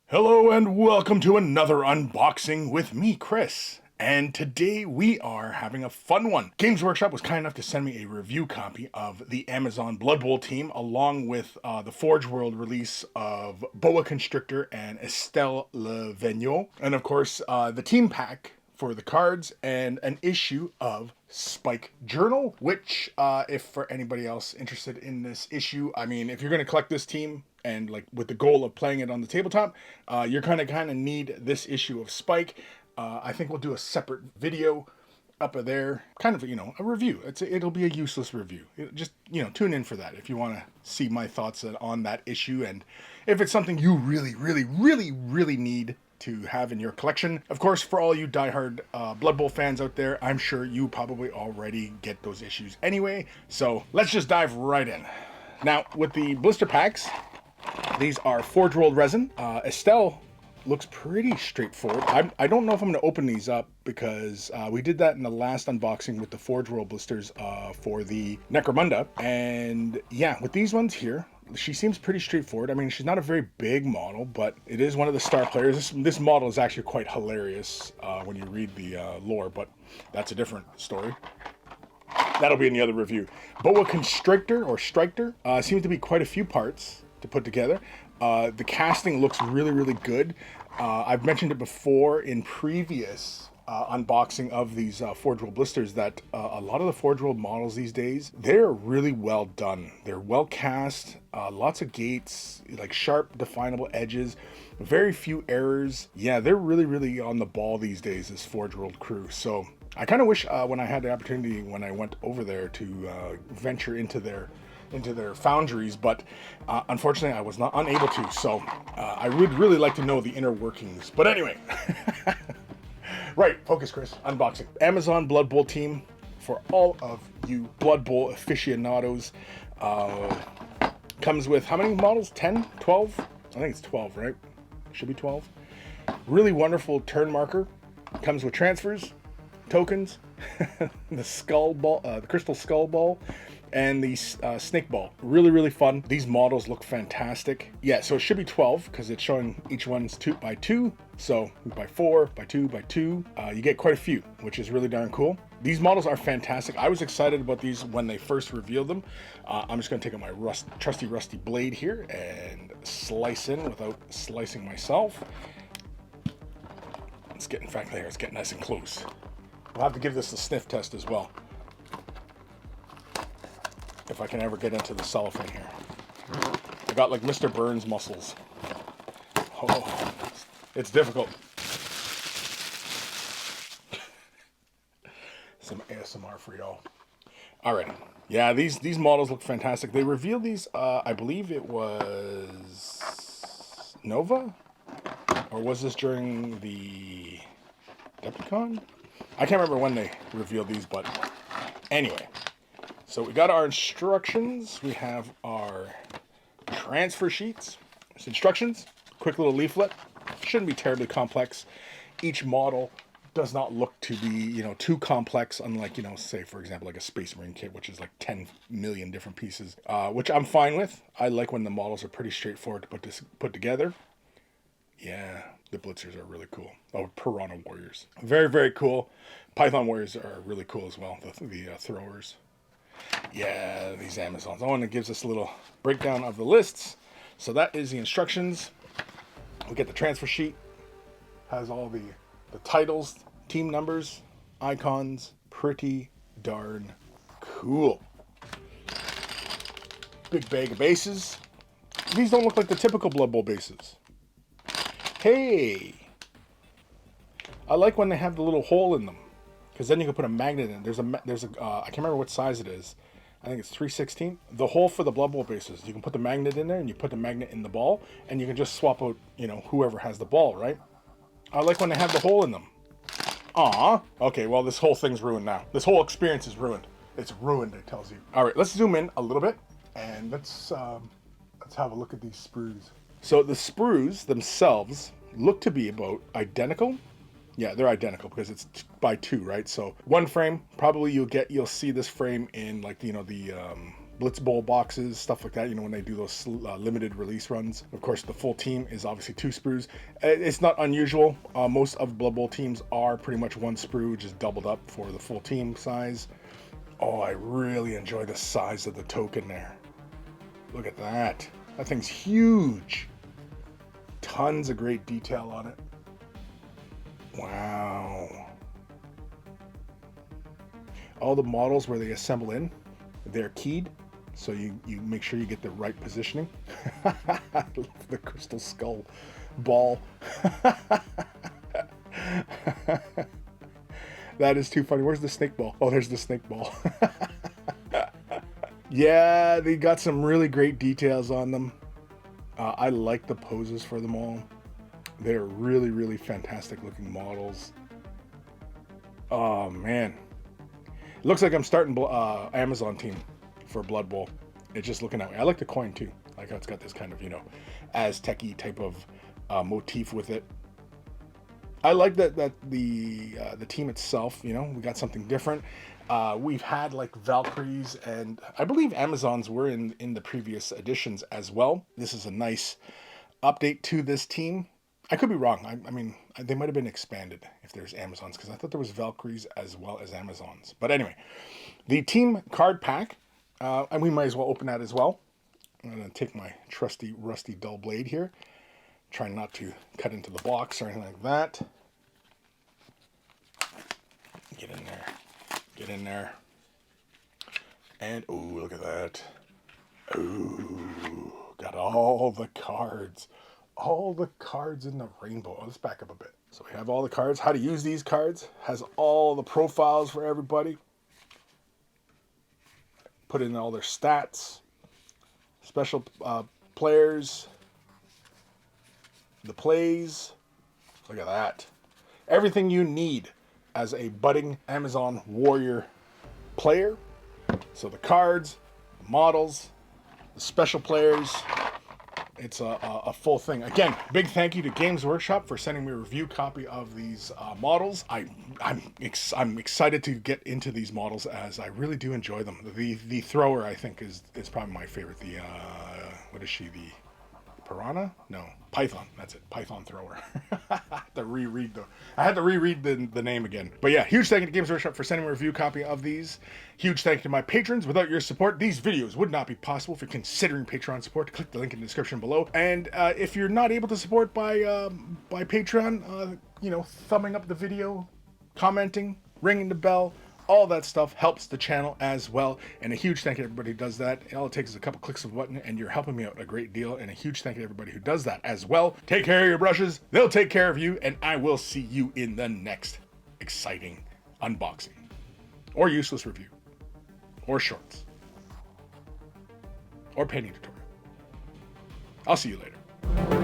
Hello and welcome to another unboxing with me, Chris. And today we are having a fun one. Games Workshop was kind enough to send me a review copy of the Amazon Blood Bowl team, along with the Forge World release of Boa Kon'ssstriktr and Estelle La Veneaux. And of course, the team pack for the cards and an issue of Spike Journal, which, if for anybody else interested in this issue, I mean, if you're going to collect this team, and like with the goal of playing it on the tabletop, you're kind of need this issue of Spike. I think we'll do a separate video up there, kind of a review. It'll be a useless review. Just tune in for that if you want to see my thoughts on that issue, and if it's something you really need to have in your collection. Of course, for all you diehard Blood Bowl fans out there, I'm sure you probably already get those issues anyway. So let's just dive right in. Now, with the blister packs, these are Forge World resin. Estelle looks pretty straightforward. I don't know if I'm going to open these up because we did that in the last unboxing with the Forge World blisters for the Necromunda. And yeah, with these ones here, she seems pretty straightforward. I mean, she's not a very big model, but it is one of the star players. This model is actually quite hilarious when you read the lore, but that's a different story. That'll be in the other review. Boa Kon'ssstriktr or Strikter seems to be quite a few parts to put together. The casting looks really good. I've mentioned it before in previous unboxing of these Forge World blisters that a lot of the Forge World models these days, they're really well done. They're well cast, lots of gates, like sharp definable edges, very few errors. Yeah, they're really on the ball these days, this Forge World crew. So I kind of wish when I had the opportunity when I went over there to venture into their foundries, but unfortunately I was not unable to, so I would really like to know the inner workings. But anyway, right, focus Chris, unboxing. Amazon Blood Bowl team for all of you Blood Bowl aficionados. Comes with how many models? 10? 12? I think it's 12, right? Should be 12. Really wonderful turn marker. Comes with transfers, tokens, the skull ball, the crystal skull ball, and the snake ball. Really fun. These models look fantastic. Yeah, so it should be 12 because it's showing each one's 2x2. So by 4, by 2, by 2, you get quite a few, which is really darn cool. These models are fantastic. I was excited about these when they first revealed them. I'm just going to take out my trusty rusty blade here and slice in without slicing myself. It's getting, in fact, there, it's getting nice and close. We'll have to give this a sniff test as well, if I can ever get into the cellophane here. I got like Mr. Burns muscles. Oh, it's difficult. Some ASMR for y'all. Alright, yeah, these models look fantastic. They revealed these, I believe it was Nova? Or was this during the Adepticon? I can't remember when they revealed these, but anyway. So we got our instructions. We have our transfer sheets. It's instructions, quick little leaflet. Shouldn't be terribly complex. Each model does not look to be, too complex, unlike, say, for example, like a Space Marine kit, which is like 10 million different pieces, which I'm fine with. I like when the models are pretty straightforward to put together. Yeah, the Blitzers are really cool. Oh, Piranha Warriors. Very cool. Python Warriors are really cool as well, the throwers. Yeah, these Amazons. Oh, and it gives us a little breakdown of the lists. So that is the instructions. We get the transfer sheet. Has all the titles, team numbers, icons. Pretty darn cool. Big bag of bases. These don't look like the typical Blood Bowl bases. Hey! I like when they have the little hole in them, because then you can put a magnet in. There's a I can't remember what size it is. I think it's 3/16. The hole for the Blood Bowl bases. You can put the magnet in there, and you put the magnet in the ball, and you can just swap out, whoever has the ball, right? I like when they have the hole in them. Aw. Okay, well, this whole thing's ruined now. This whole experience is ruined. It's ruined, it tells you. All right, let's zoom in a little bit, and let's have a look at these sprues. So the sprues themselves look to be about identical. Yeah, they're identical because it's by 2, right? So one frame, probably you'll see this frame in like, the Blitz Bowl boxes, stuff like that, you know, when they do those limited release runs. Of course, the full team is obviously 2 sprues. It's not unusual. Most of Blood Bowl teams are pretty much 1 sprue, just doubled up for the full team size. Oh, I really enjoy the size of the token there. Look at that. That thing's huge. Tons of great detail on it. Wow. All the models where they assemble in, they're keyed, so you make sure you get the right positioning. I love the crystal skull ball. That is too funny. Where's the snake ball? Oh, there's the snake ball. Yeah, they got some really great details on them. I like the poses for them all. They're really, really fantastic looking models. Oh, man. It looks like I'm starting Amazon team for Blood Bowl. It's just looking that way. I like the coin too. I like how it's got this kind of, you know, Aztec-y type of motif with it. I like that the team itself, you know, we got something different. We've had like Valkyries, and I believe Amazons were in the previous editions as well. This is a nice update to this team. I could be wrong. I mean, they might have been expanded if there's Amazons, because I thought there was Valkyries as well as Amazons. But anyway, the team card pack, and we might as well open that as well. I'm going to take my trusty, rusty, dull blade here. Try not to cut into the box or anything like that. Get in there. Get in there. And, oh, look at that. Ooh, got all the cards. All the cards in the rainbow. Oh, let's back up a bit. So we have all the cards. How to use these cards. Has all the profiles for everybody. Put in all their stats. Special players. The plays. Look at that. Everything you need as a budding Amazon warrior player. So the cards, the models, the special players. It's a full thing. Again, big thank you to Games Workshop for sending me a review copy of these models. I'm excited to get into these models, as I really do enjoy them. The thrower, I think, is probably my favorite. The what is she? The piranha? No, python. That's it. Python thrower. I had to reread the name again. But yeah, huge thank you to Games Workshop for sending me a review copy of these. Huge thank you to my patrons. Without your support, these videos would not be possible. If you're considering Patreon support, click the link in the description below. And if you're not able to support by Patreon, you know, thumbing up the video, commenting, ringing the bell, all that stuff helps the channel as well. And a huge thank you to everybody who does that. All it takes is a couple clicks of a button and you're helping me out a great deal. And a huge thank you to everybody who does that as well. Take care of your brushes. They'll take care of you. And I will see you in the next exciting unboxing. Or useless review. Or shorts. Or painting tutorial. I'll see you later.